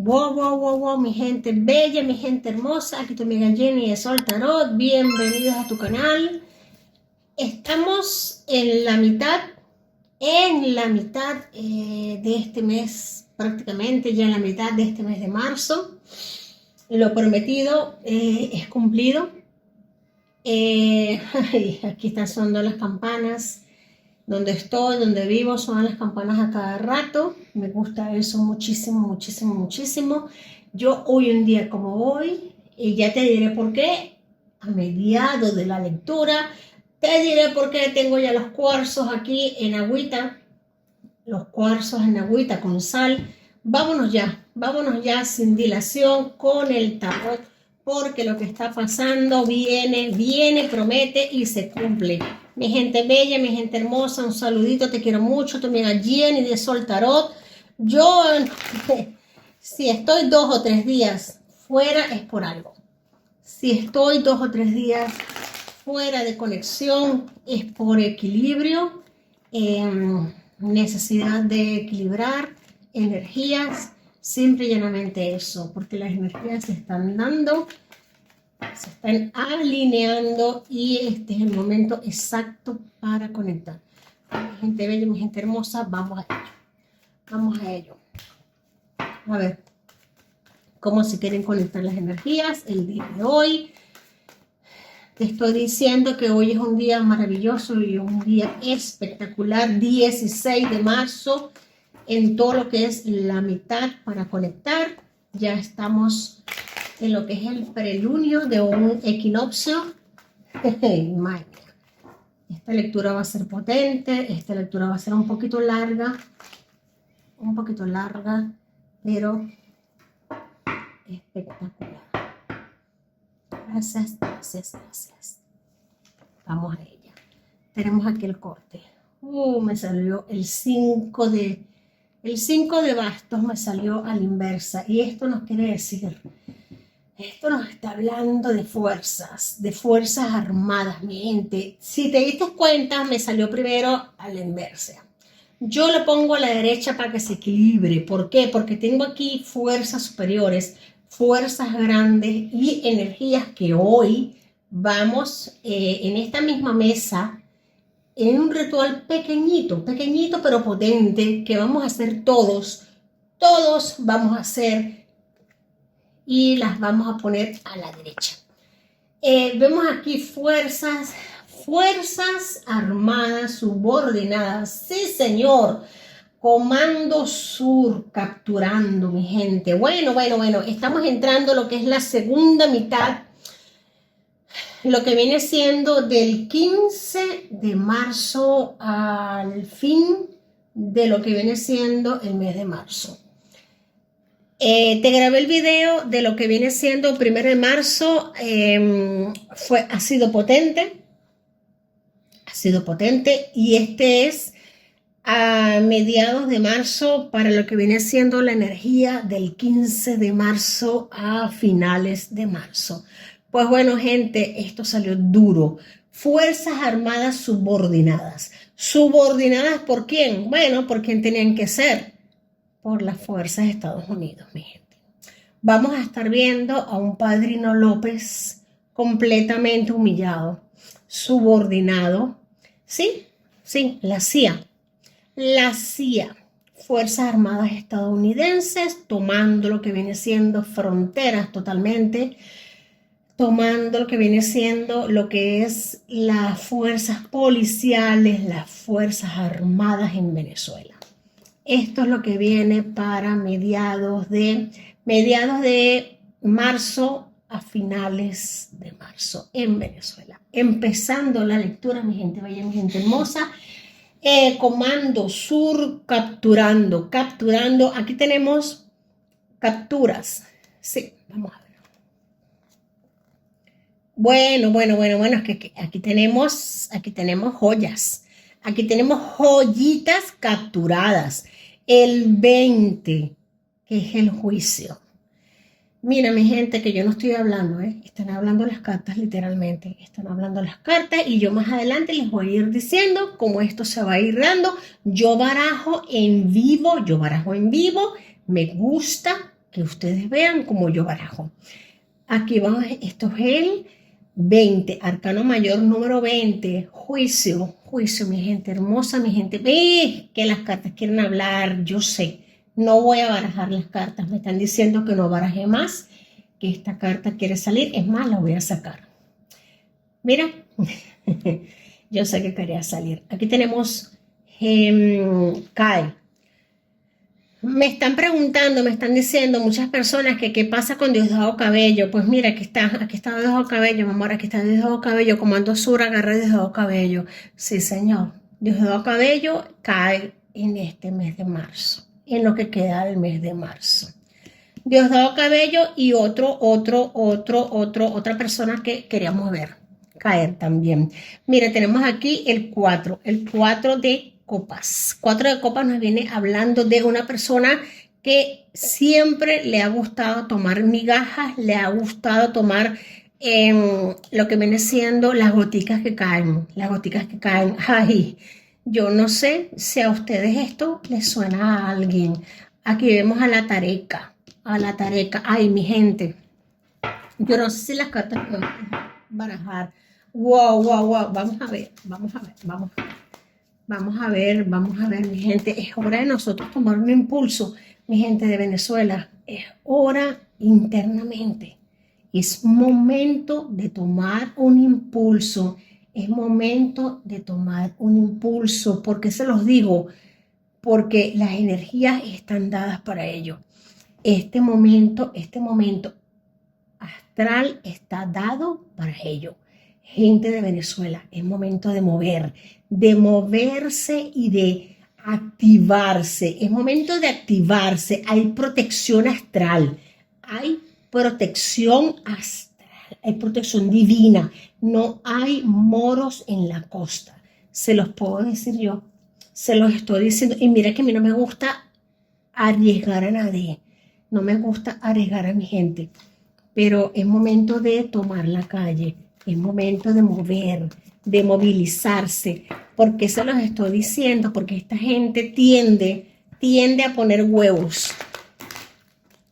Wow, mi gente bella, mi gente hermosa, aquí tu amiga Jenny de Sol Tarot, bienvenidos a tu canal. Estamos en la mitad de este mes, prácticamente ya en la mitad de este mes de marzo. Lo prometido es cumplido. Aquí están sonando las campanas. Donde estoy, donde vivo, suenan las campanas a cada rato. Me gusta eso muchísimo. Yo hoy un día como hoy, y ya te diré por qué, a mediados de la lectura, te diré por qué tengo ya los cuarzos aquí en agüita, los cuarzos en agüita con sal. Vámonos ya sin dilación con el tarot, porque lo que está pasando viene, promete y se cumple. Mi gente bella, mi gente hermosa, un saludito, te quiero mucho, tu amiga Jenny de Sol Tarot. Yo, si estoy 2 o 3 días fuera es por algo. Si estoy 2 o 3 días fuera de conexión es por equilibrio, necesidad de equilibrar energías, simple y llanamente eso, porque las energías se están dando, se están alineando y este es el momento exacto para conectar. Mi gente bella, mi gente hermosa, vamos a ello. A ver cómo se quieren conectar las energías el día de hoy. Te estoy diciendo que hoy es un día maravilloso y un día espectacular, 16 de marzo, en todo lo que es la mitad para conectar. Ya estamos en lo que es el preludio de un equinoccio. Esta lectura va a ser potente, esta lectura va a ser un poquito larga, pero espectacular. Gracias. Vamos a ella. Tenemos aquí el corte. Me salió el 5 de bastos, me salió a la inversa. Y esto nos quiere decir, esto nos está hablando de fuerzas armadas, mi gente. Si te diste cuenta, me salió primero a la inversa. Yo lo pongo a la derecha para que se equilibre. ¿Por qué? Porque tengo aquí fuerzas superiores, fuerzas grandes y energías que hoy vamos en esta misma mesa, en un ritual pequeñito pero potente, que vamos a hacer todos vamos a hacer y las vamos a poner a la derecha. Vemos aquí fuerzas armadas, subordinadas, sí señor, Comando Sur capturando, mi gente. Bueno, estamos entrando a lo que es la segunda mitad, lo que viene siendo del 15 de marzo al fin de lo que viene siendo el mes de marzo. Te grabé el video de lo que viene siendo el 1 de marzo, ha sido potente, y este es a mediados de marzo para lo que viene siendo la energía del 15 de marzo a finales de marzo. Pues bueno, gente, esto salió duro. Fuerzas armadas subordinadas. ¿Subordinadas por quién? Bueno, por quién tenían que ser. Por las fuerzas de Estados Unidos, mi gente. Vamos a estar viendo a un Padrino López completamente humillado, subordinado. Sí, la CIA. La CIA, Fuerzas Armadas estadounidenses, tomando lo que viene siendo fronteras totalmente, tomando lo que viene siendo lo que es las fuerzas policiales, las Fuerzas Armadas en Venezuela. Esto es lo que viene para mediados de marzo a finales de marzo en Venezuela. Empezando la lectura, mi gente bella, mi gente hermosa. Comando Sur capturando. Aquí tenemos capturas. Sí, vamos a ver. Bueno, es que aquí tenemos joyas. Aquí tenemos joyitas capturadas. El 20, que es el juicio. Mira, mi gente, que yo no estoy hablando, están hablando las cartas literalmente, están hablando las cartas y yo más adelante les voy a ir diciendo cómo esto se va a ir dando. Yo barajo en vivo, me gusta que ustedes vean como yo barajo. Aquí vamos, esto es el 20, arcano mayor número 20, juicio, juicio, mi gente hermosa, mi gente. Que las cartas quieren hablar, yo sé. No voy a barajar las cartas, me están diciendo que no baraje más, que esta carta quiere salir, es más, la voy a sacar. Mira, yo sé que quería salir. Aquí tenemos Kai. Me están preguntando, me están diciendo muchas personas que qué pasa con Diosdado Cabello. Pues mira, aquí está Diosdado Cabello, mi amor, aquí está Diosdado Cabello, Comando Sur, agarré Diosdado Cabello. Sí, señor, Diosdado Cabello cae en este mes de marzo, en lo que queda del mes de marzo. Diosdado Cabello y otra persona que queríamos ver caer también. Mira, tenemos aquí el 4 de copas. 4 de copas nos viene hablando de una persona que siempre le ha gustado tomar migajas, le ha gustado tomar lo que viene siendo las goticas que caen, Ay, yo no sé si a ustedes esto les suena a alguien. Aquí vemos a la tareca. Ay, mi gente, yo no sé si las cartas pueden barajar. Wow, vamos a ver, mi gente, es hora de nosotros tomar un impulso, mi gente de Venezuela, es hora internamente, es momento de tomar un impulso, ¿por qué se los digo? Porque las energías están dadas para ello. Este momento astral está dado para ello. Gente de Venezuela, es momento de moverse y de activarse. Es momento de activarse. Hay protección astral, hay protección divina. No hay moros en la costa. Se los puedo decir yo, se los estoy diciendo. Y mira que a mí no me gusta arriesgar a nadie. No me gusta arriesgar a mi gente, pero es momento de tomar la calle, es momento de movilizarse. ¿Por qué se los estoy diciendo? Porque esta gente tiende a poner huevos.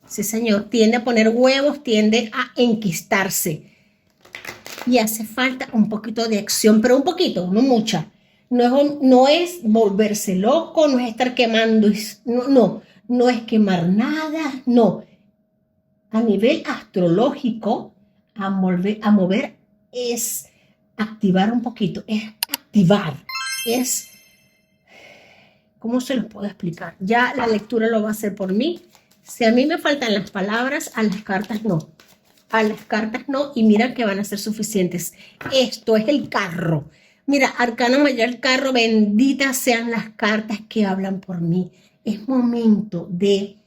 Sí, señor, tiende a poner huevos, tiende a enquistarse. Y hace falta un poquito de acción, pero un poquito, no mucha. No es volverse loco, no es estar quemando, no es quemar nada, no. A nivel astrológico, a mover es activar un poquito, ¿cómo se los puedo explicar? Ya la lectura lo va a hacer por mí. Si a mí me faltan las palabras, a las cartas no. Y mira que van a ser suficientes. Esto es el carro. Mira, arcano mayor, el carro, benditas sean las cartas que hablan por mí. Es momento de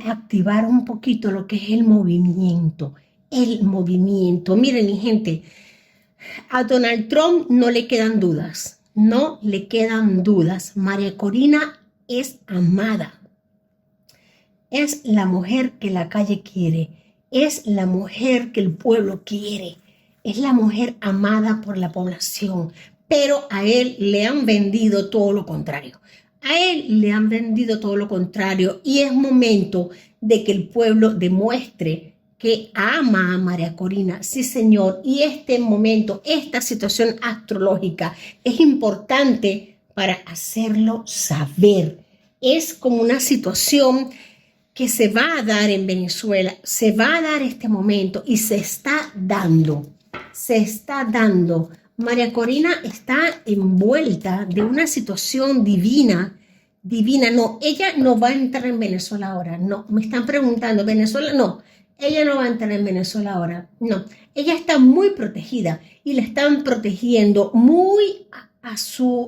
activar un poquito lo que es el movimiento. Miren, mi gente, a Donald Trump no le quedan dudas. María Corina es amada. Es la mujer que la calle quiere. Es la mujer que el pueblo quiere. Es la mujer amada por la población. Pero a él le han vendido todo lo contrario. Y es momento de que el pueblo demuestre que ama a María Corina. Sí, señor. Y este momento, esta situación astrológica es importante para hacerlo saber. Es como una situación que se va a dar en Venezuela, se va a dar este momento y se está dando. María Corina está envuelta de una situación divina. No, ella no va a entrar en Venezuela ahora. No, me están preguntando, ¿Venezuela? No, ella no va a entrar en Venezuela ahora. No, ella está muy protegida y la están protegiendo muy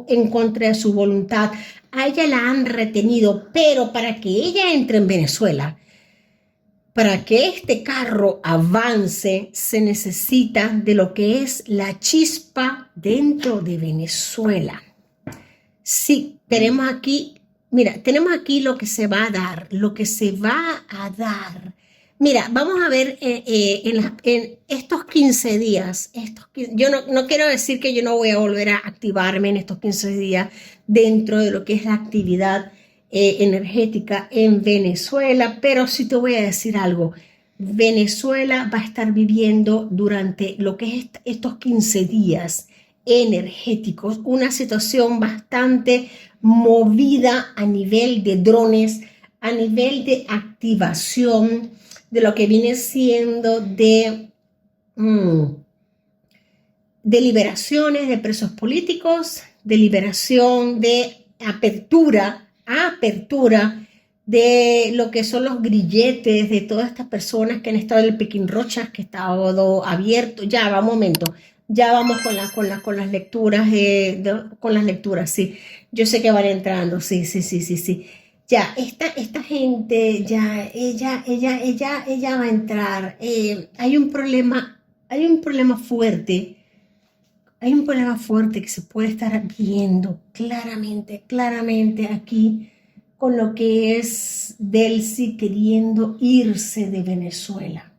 en contra de su voluntad. A ella la han retenido, pero para que ella entre en Venezuela, para que este carro avance, se necesita de lo que es la chispa dentro de Venezuela. Sí, tenemos aquí lo que se va a dar, Mira, vamos a ver en estos 15 días, yo no quiero decir que yo no voy a volver a activarme en estos 15 días dentro de lo que es la actividad energética en Venezuela, pero sí te voy a decir algo. Venezuela va a estar viviendo durante lo que es estos 15 días energéticos una situación bastante movida a nivel de drones, a nivel de activación de lo que viene siendo de liberaciones de presos políticos, de liberación, de apertura de lo que son los grilletes de todas estas personas que han estado en el Pekín Rochas, que ha estado abierto. Ya va, un momento, ya vamos con las lecturas, con las lecturas, sí. Yo sé que van entrando, sí. Ya, esta gente, ya, ella va a entrar. Hay un problema fuerte. Hay un problema fuerte que se puede estar viendo claramente aquí con lo que es Delcy queriendo irse de Venezuela.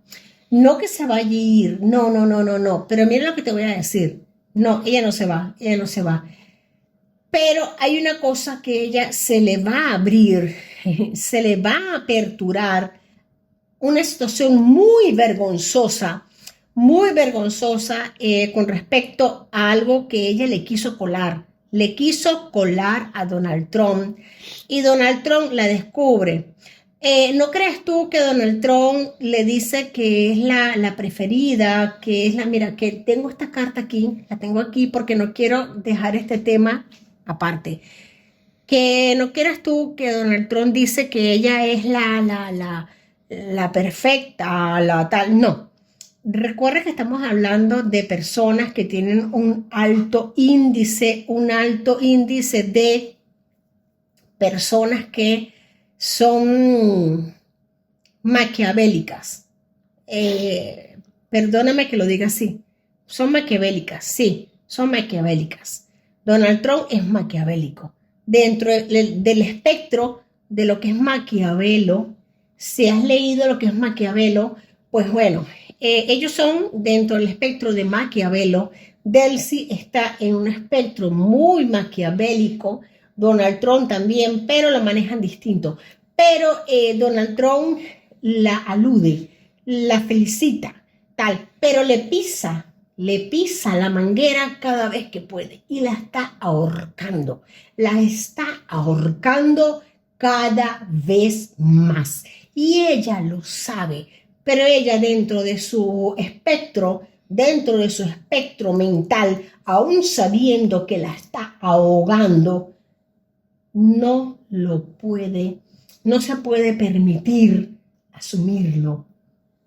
No que se vaya a ir, no, pero mira lo que te voy a decir. No, ella no se va. Pero hay una cosa que ella se le va a abrir, se le va a aperturar, una situación muy vergonzosa con respecto a algo que ella le quiso colar a Donald Trump, y Donald Trump la descubre. ¿No crees tú que Donald Trump le dice que es la preferida, que es mira, que tengo esta carta aquí, la tengo aquí porque no quiero dejar este tema aparte? Que no quieras tú que Donald Trump dice que ella es la perfecta, la tal, no. Recuerda que estamos hablando de personas que tienen un alto índice de personas que son maquiavélicas. Perdóname que lo diga así. Son maquiavélicas, sí, son maquiavélicas. Donald Trump es maquiavélico. Dentro del espectro de lo que es Maquiavelo, si has leído lo que es Maquiavelo, pues bueno, ellos son dentro del espectro de Maquiavelo. Delcy está en un espectro muy maquiavélico, Donald Trump también, pero lo manejan distinto. Pero Donald Trump la alude, la felicita, tal, pero le pisa la manguera cada vez que puede y la está ahorcando cada vez más. Y ella lo sabe, pero ella dentro de su espectro mental, aún sabiendo que la está ahogando, no se puede permitir asumirlo,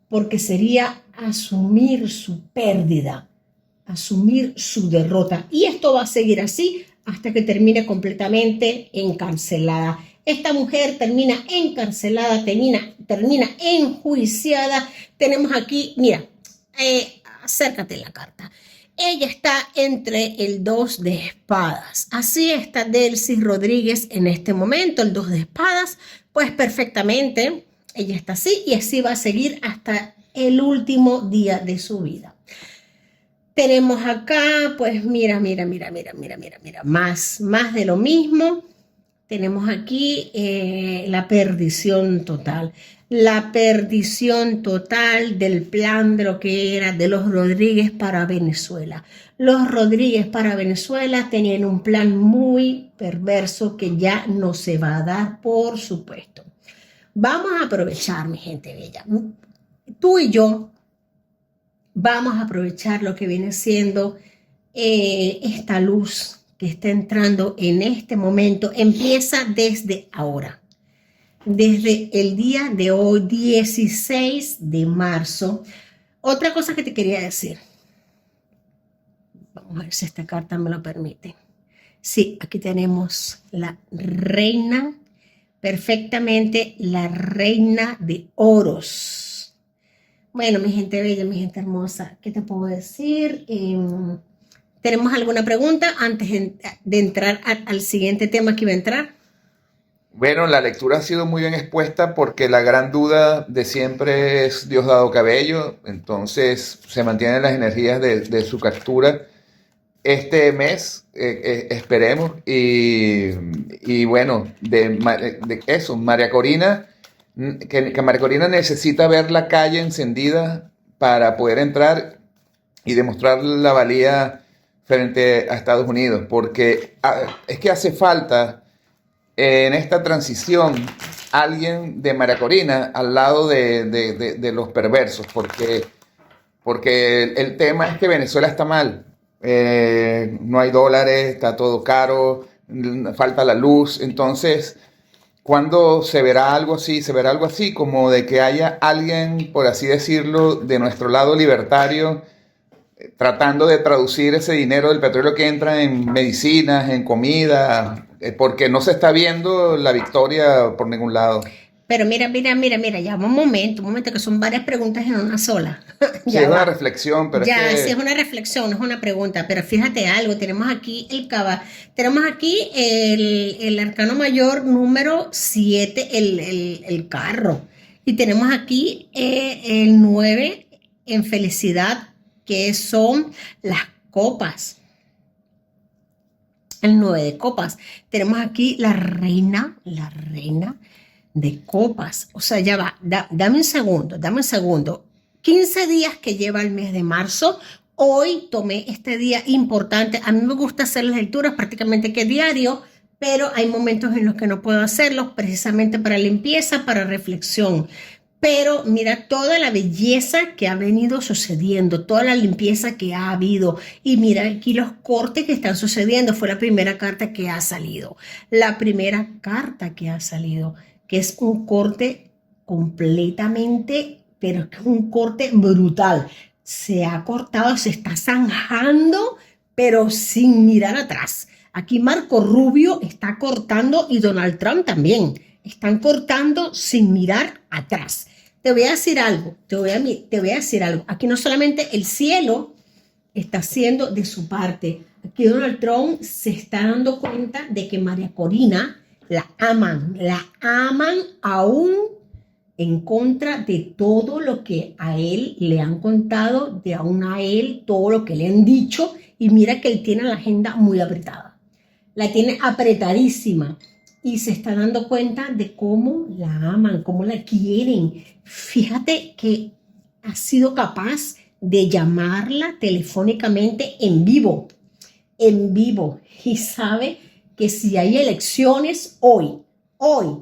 porque sería asumir su pérdida, asumir su derrota. Y esto va a seguir así hasta que termine completamente encarcelada. Esta mujer termina encarcelada, termina enjuiciada. Tenemos aquí, mira, acércate la carta. Ella está entre el 2 de espadas. Así está Delcy Rodríguez en este momento. El 2 de espadas, pues perfectamente, ella está así y así va a seguir hasta el último día de su vida. Tenemos acá, pues mira, más de lo mismo. Tenemos aquí la perdición total del plan de lo que era de los Rodríguez para Venezuela. Los Rodríguez para Venezuela tenían un plan muy perverso que ya no se va a dar, por supuesto. Vamos a aprovechar, mi gente bella. Tú y yo vamos a aprovechar lo que viene siendo esta luz que está entrando en este momento. Empieza desde ahora, desde el día de hoy, 16 de marzo. Otra cosa que te quería decir. Vamos a ver si esta carta me lo permite. Sí, aquí tenemos la reina, perfectamente la reina de oros. Bueno, mi gente bella, mi gente hermosa, ¿qué te puedo decir? ¿Tenemos alguna pregunta antes de entrar al siguiente tema que iba a entrar? Bueno, la lectura ha sido muy bien expuesta porque la gran duda de siempre es Diosdado Cabello, entonces se mantienen las energías de su captura este mes, esperemos. Y bueno, de eso, María Corina, que María Corina necesita ver la calle encendida para poder entrar y demostrar la valía frente a Estados Unidos, porque es que hace falta en esta transición alguien de María Corina al lado de los perversos, porque el tema es que Venezuela está mal. No hay dólares, está todo caro, falta la luz. Entonces, ¿cuándo se verá algo así? Se verá algo así como de que haya alguien, por así decirlo, de nuestro lado libertario, tratando de traducir ese dinero del petróleo que entra en medicinas, en comida, porque no se está viendo la victoria por ningún lado. Pero mira, ya un momento, que son varias preguntas en una sola. Sí, Ya es una va. reflexión, pero Ya, es sí, que es una reflexión, no es una pregunta, pero fíjate algo, tenemos aquí tenemos aquí el arcano mayor número 7, el carro, y tenemos aquí el 9 en felicidad, que son las copas, el 9 de copas. Tenemos aquí la reina de copas. O sea, ya va, dame un segundo. 15 días que lleva el mes de marzo. Hoy tomé este día importante. A mí me gusta hacer las lecturas prácticamente que diario, pero hay momentos en los que no puedo hacerlos precisamente para limpieza, para reflexión. Pero mira toda la belleza que ha venido sucediendo, toda la limpieza que ha habido. Y mira aquí los cortes que están sucediendo. Fue la primera carta que ha salido. Que es un corte completamente, pero es que es un corte brutal. Se ha cortado, se está zanjando, pero sin mirar atrás. Aquí Marco Rubio está cortando y Donald Trump también. Están cortando sin mirar atrás. Te voy a decir algo, te voy a decir algo. Aquí no solamente el cielo está haciendo de su parte. Aquí Donald Trump se está dando cuenta de que María Corina la aman aún en contra de todo lo que a él le han contado, de aún a él todo lo que le han dicho. Y mira que él tiene la agenda muy apretada. La tiene apretadísima. Y se está dando cuenta de cómo la aman, cómo la quieren. Fíjate que ha sido capaz de llamarla telefónicamente en vivo. Y sabe que si hay elecciones hoy,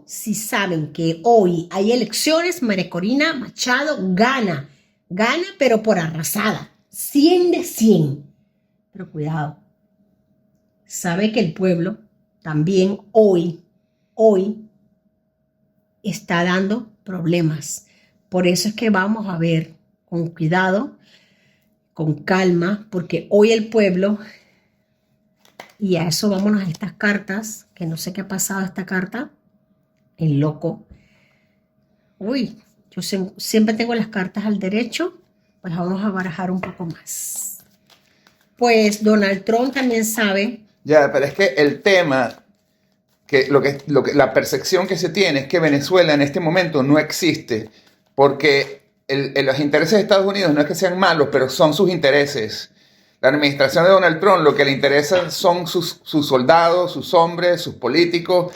si saben que hoy hay elecciones, María Corina Machado gana, pero por arrasada, 100 de 100. Pero cuidado, sabe que el pueblo también hoy está dando problemas. Por eso es que vamos a ver con cuidado, con calma, porque hoy el pueblo, y a eso vámonos a estas cartas, que no sé qué ha pasado a esta carta, el loco. Uy, yo siempre tengo las cartas al derecho, pues vamos a barajar un poco más. Pues Donald Trump también sabe. ya, pero es que el tema, la percepción que se tiene es que Venezuela en este momento no existe, porque los intereses de Estados Unidos no es que sean malos, pero son sus intereses. La administración de Donald Trump lo que le interesa son sus soldados, sus hombres, sus políticos.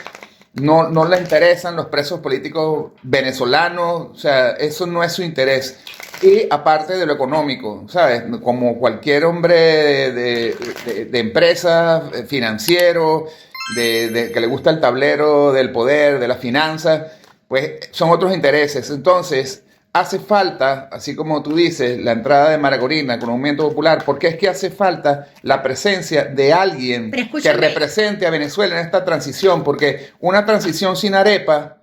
No le interesan los presos políticos venezolanos, o sea, eso no es su interés. Y aparte de lo económico, ¿sabes? Como cualquier hombre de empresa, financiero, que le gusta el tablero del poder, de las finanzas, pues son otros intereses. Entonces, hace falta, así como tú dices, la entrada de María Corina con un movimiento popular, porque es que hace falta la presencia de alguien que represente a Venezuela en esta transición, porque una transición sin arepa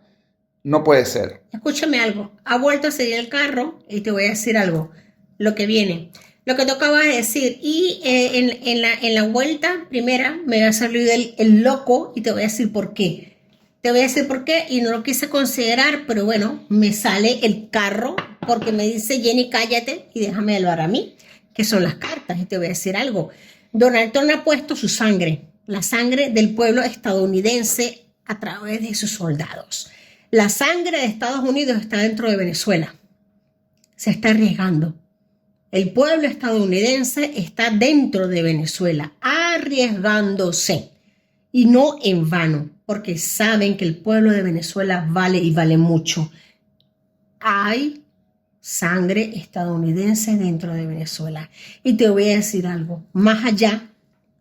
no puede ser. Escúchame algo, ha vuelto a salir el carro y te voy a decir algo, lo que viene, lo que tú acabas de decir, y en la vuelta primera me va a salir el loco y te voy a decir por qué. Te voy a decir por qué y no lo quise considerar, pero bueno, me sale el carro porque me dice Jenny, cállate y déjame hablar a mí, que son las cartas. Y te voy a decir algo. Donald Trump ha puesto su sangre, la sangre del pueblo estadounidense a través de sus soldados. La sangre de Estados Unidos está dentro de Venezuela. Se está arriesgando. El pueblo estadounidense está dentro de Venezuela, arriesgándose, y no en vano, porque saben que el pueblo de Venezuela vale y vale mucho. Hay sangre estadounidense dentro de Venezuela. Y te voy a decir algo, más allá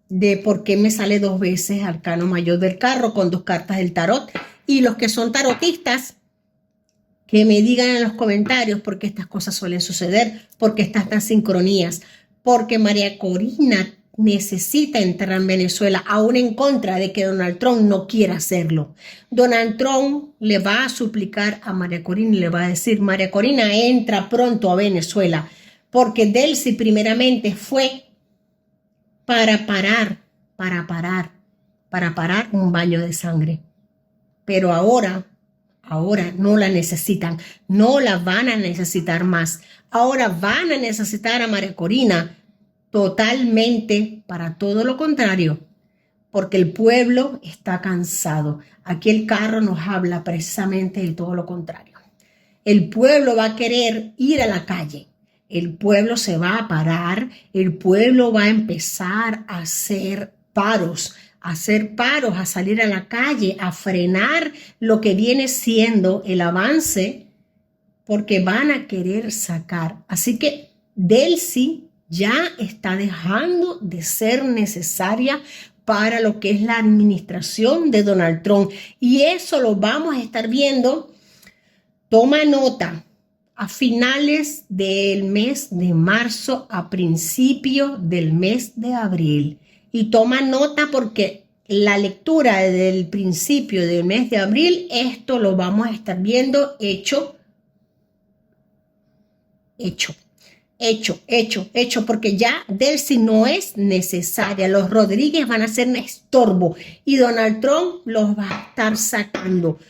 de por qué me sale 2 veces Arcano Mayor del Carro con 2 cartas del tarot, y los que son tarotistas, que me digan en los comentarios por qué estas cosas suelen suceder, por qué están tan sincronías, porque María Corina necesita entrar en Venezuela, aún en contra de que Donald Trump no quiera hacerlo. Donald Trump le va a suplicar a María Corina y le va a decir, María Corina, entra pronto a Venezuela, porque Delcy primeramente fue para parar un baño de sangre. Pero ahora no la necesitan, no la van a necesitar más. Ahora van a necesitar a María Corina totalmente para todo lo contrario, porque el pueblo está cansado. Aquí el carro nos habla precisamente de todo lo contrario. El pueblo va a querer ir a la calle. El pueblo se va a parar, el pueblo va a empezar a hacer paros, a salir a la calle, a frenar lo que viene siendo el avance, porque van a querer sacar. Así que Delcy ya está dejando de ser necesaria para lo que es la administración de Donald Trump. Y eso lo vamos a estar viendo. Toma nota. A finales del mes de marzo, a principio del mes de abril. Y toma nota porque la lectura del principio del mes de abril, esto lo vamos a estar viendo hecho, porque ya Delcy no es necesaria. Los Rodríguez van a ser un estorbo y Donald Trump los va a estar sacando.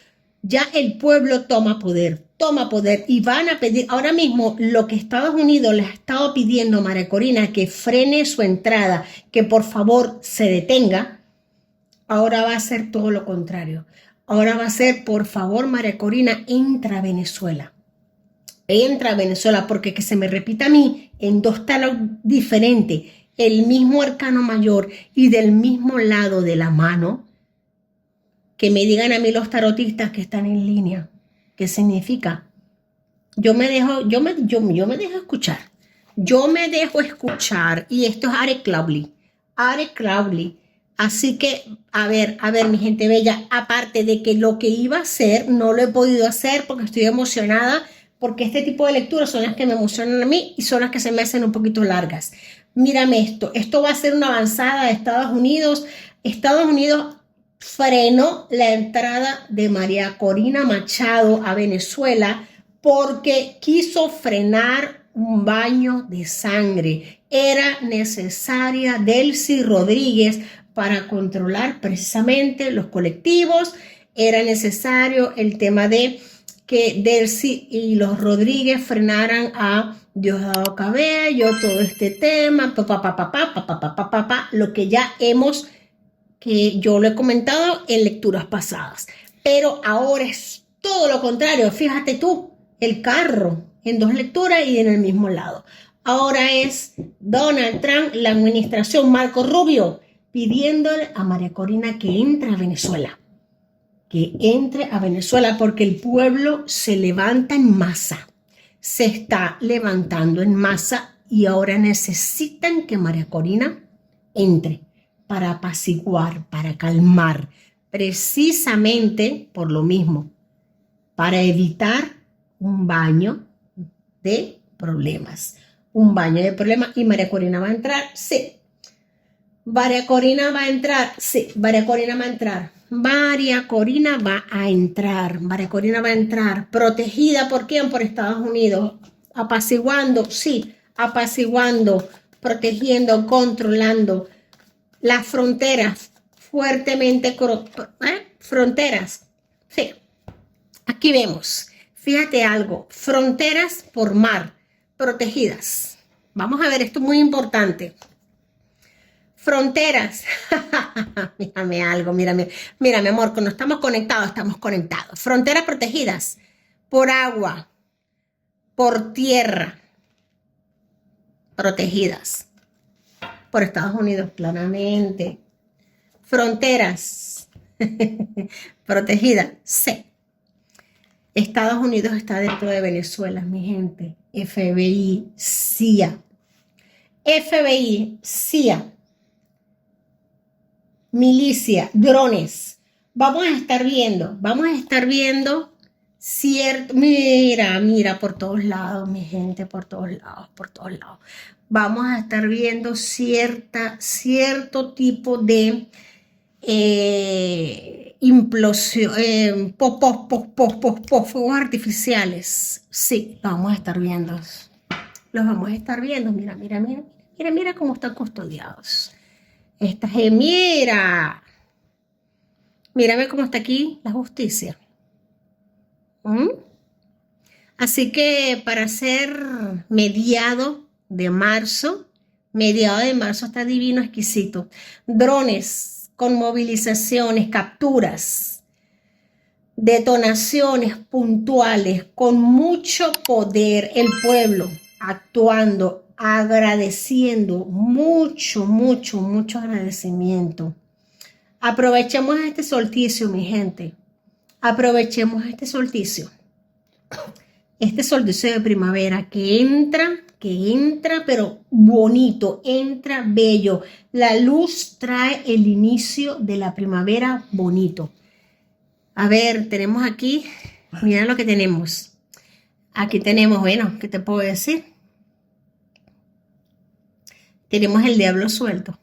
Ya el pueblo toma poder y van a pedir, ahora mismo lo que Estados Unidos le ha estado pidiendo a María Corina que frene su entrada, que por favor se detenga, ahora va a ser todo lo contrario. Ahora va a ser, por favor, María Corina, entra a Venezuela. Entra a Venezuela, porque que se me repita a mí en 2 talos diferentes, el mismo arcano mayor y del mismo lado de la mano, que me digan a mí los tarotistas que están en línea. ¿Qué significa? Yo me dejo escuchar. Yo me dejo escuchar. Y esto es Are Crowley. Así que, a ver, mi gente bella, aparte de que lo que iba a hacer, no lo he podido hacer porque estoy emocionada, porque este tipo de lecturas son las que me emocionan a mí y son las que se me hacen un poquito largas. Mírame esto. Esto va a ser una avanzada de Estados Unidos. Estados Unidos frenó la entrada de María Corina Machado a Venezuela porque quiso frenar un baño de sangre. Era necesaria Delcy Rodríguez para controlar precisamente los colectivos. Era necesario el tema de que Delcy y los Rodríguez frenaran a Diosdado Cabello, todo este tema, lo que ya que yo lo he comentado en lecturas pasadas, pero ahora es todo lo contrario. Fíjate tú, el carro en 2 lecturas y en el mismo lado. Ahora es Donald Trump, la administración Marco Rubio, pidiéndole a María Corina que entre a Venezuela. Que entre a Venezuela porque el pueblo se levanta en masa. Se está levantando en masa y ahora necesitan que María Corina entre para apaciguar, para calmar, precisamente por lo mismo, para evitar un baño de problemas. Un baño de problemas. ¿Y María Corina va a entrar? Sí. María Corina va a entrar. Sí, María Corina va a entrar. María Corina va a entrar. María Corina va a entrar. ¿Protegida por quién? Por Estados Unidos. Apaciguando, sí, apaciguando, protegiendo, controlando las fronteras fuertemente, fronteras, sí, aquí vemos, fíjate algo, fronteras por mar, protegidas. Vamos a ver, esto es muy importante. Fronteras, mírame algo, mírame, mi amor, cuando estamos conectados, Fronteras protegidas por agua, por tierra, protegidas por Estados Unidos, claramente. Fronteras protegidas, sí. Estados Unidos está dentro de Venezuela, mi gente. FBI, CIA. FBI, CIA. Milicia, drones. Vamos a estar viendo cierto, mira, por todos lados, mi gente, por todos lados. Vamos a estar viendo cierto tipo de implosión, fuegos artificiales. Sí, los vamos a estar viendo. Mira cómo están custodiados. Mírame cómo está aquí la justicia. Así que para ser mediado de marzo está divino, exquisito. Drones con movilizaciones, capturas, detonaciones puntuales, con mucho poder, el pueblo actuando, agradeciendo, mucho agradecimiento. Aprovechemos este solsticio, mi gente. Aprovechemos este solsticio de primavera que entra, pero bonito, entra bello. La luz trae el inicio de la primavera bonito. A ver, tenemos aquí, mira lo que tenemos. Aquí tenemos, bueno, ¿qué te puedo decir? Tenemos el diablo suelto,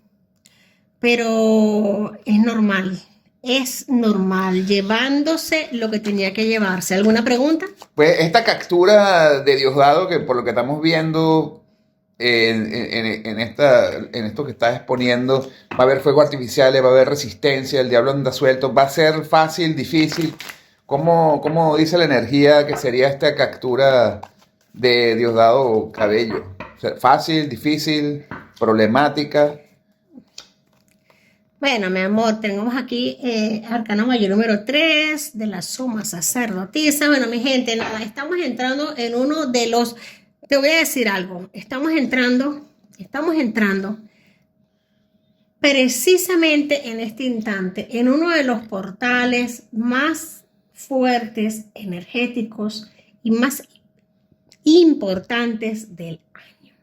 pero es normal, llevándose lo que tenía que llevarse. ¿Alguna pregunta? Pues esta captura de Diosdado, que por lo que estamos viendo en esto que estás exponiendo, va a haber fuegos artificiales, va a haber resistencia, el diablo anda suelto, va a ser fácil, difícil. ¿Cómo dice la energía que sería esta captura de Diosdado Cabello? O sea, fácil, difícil, problemática. Bueno, mi amor, tenemos aquí Arcano Mayor número 3 de la suma sacerdotisa. Bueno, mi gente, nada, estamos entrando en uno de los... Te voy a decir algo. Estamos entrando precisamente en este instante en uno de los portales más fuertes, energéticos y más importantes del año.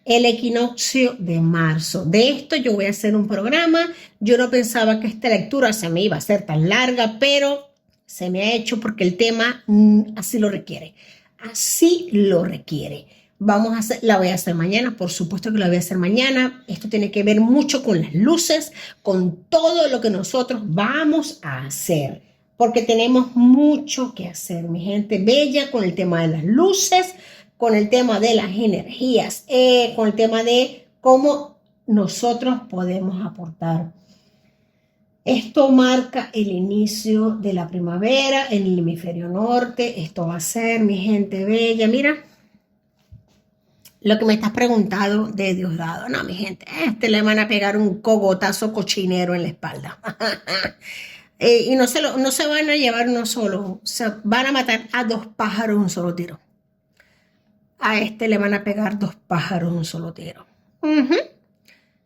El equinoccio de marzo. De esto yo voy a hacer un programa. Yo no pensaba que esta lectura se me iba a hacer tan larga, pero se me ha hecho porque el tema así lo requiere. Así lo requiere. La voy a hacer mañana, por supuesto que la voy a hacer mañana. Esto tiene que ver mucho con las luces, con todo lo que nosotros vamos a hacer, porque tenemos mucho que hacer, mi gente bella, con el tema de las luces, con el tema de las energías, con el tema de cómo nosotros podemos aportar. Esto marca el inicio de la primavera en el hemisferio norte. Esto va a ser, mi gente bella, mira lo que me estás preguntando de Diosdado. No, mi gente, le van a pegar un cogotazo cochinero en la espalda. Y no se van a llevar uno solo, se van a matar a 2 pájaros en un solo tiro. A le van a pegar 2 pájaros en un solo tiro.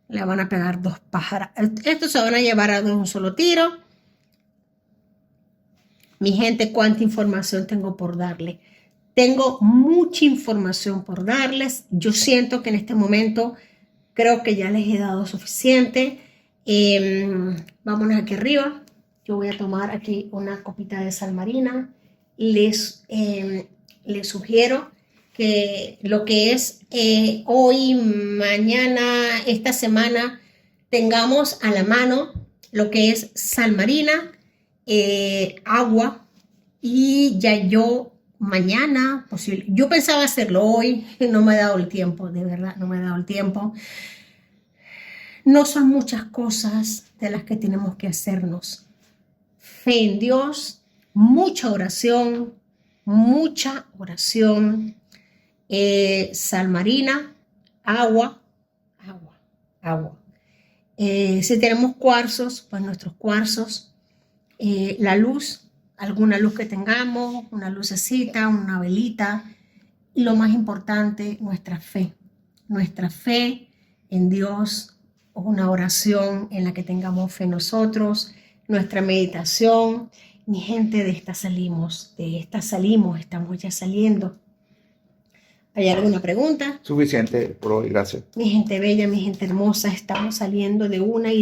Le van a pegar 2 pájaros. Estos se van a llevar a 2 en un solo tiro. Mi gente, ¿cuánta información tengo por darle? Tengo mucha información por darles. Yo siento que en este momento creo que ya les he dado suficiente. Vámonos aquí arriba. Yo voy a tomar aquí una copita de sal marina. Les sugiero que lo que es hoy, mañana, esta semana, tengamos a la mano lo que es sal marina, agua, y ya yo mañana, posible. Yo pensaba hacerlo hoy, no me he dado el tiempo, de verdad, no me he dado el tiempo. No son muchas cosas de las que tenemos que hacernos. Fe en Dios, mucha oración, sal marina, agua. Si tenemos cuarzos, pues nuestros cuarzos, la luz, alguna luz que tengamos, una lucecita, una velita, y lo más importante, nuestra fe. nuestra fe en Dios, una oración en la que tengamos fe nosotros, nuestra meditación. Mi gente, de esta salimos, estamos ya saliendo. ¿Hay alguna pregunta? Suficiente por hoy, gracias. Mi gente bella, mi gente hermosa, estamos saliendo de una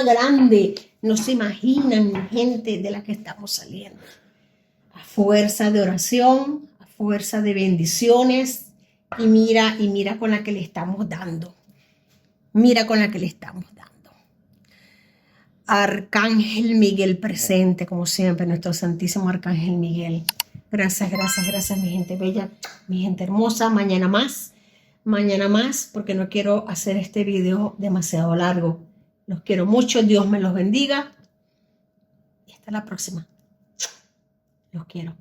grande. No se imaginan, mi gente, de la que estamos saliendo. A fuerza de oración, a fuerza de bendiciones, y mira con la que le estamos dando. Mira con la que le estamos dando. Arcángel Miguel presente, como siempre, nuestro Santísimo Arcángel Miguel. Gracias, mi gente bella, mi gente hermosa. Mañana más, porque no quiero hacer este video demasiado largo. Los quiero mucho, Dios me los bendiga. Y hasta la próxima. Los quiero.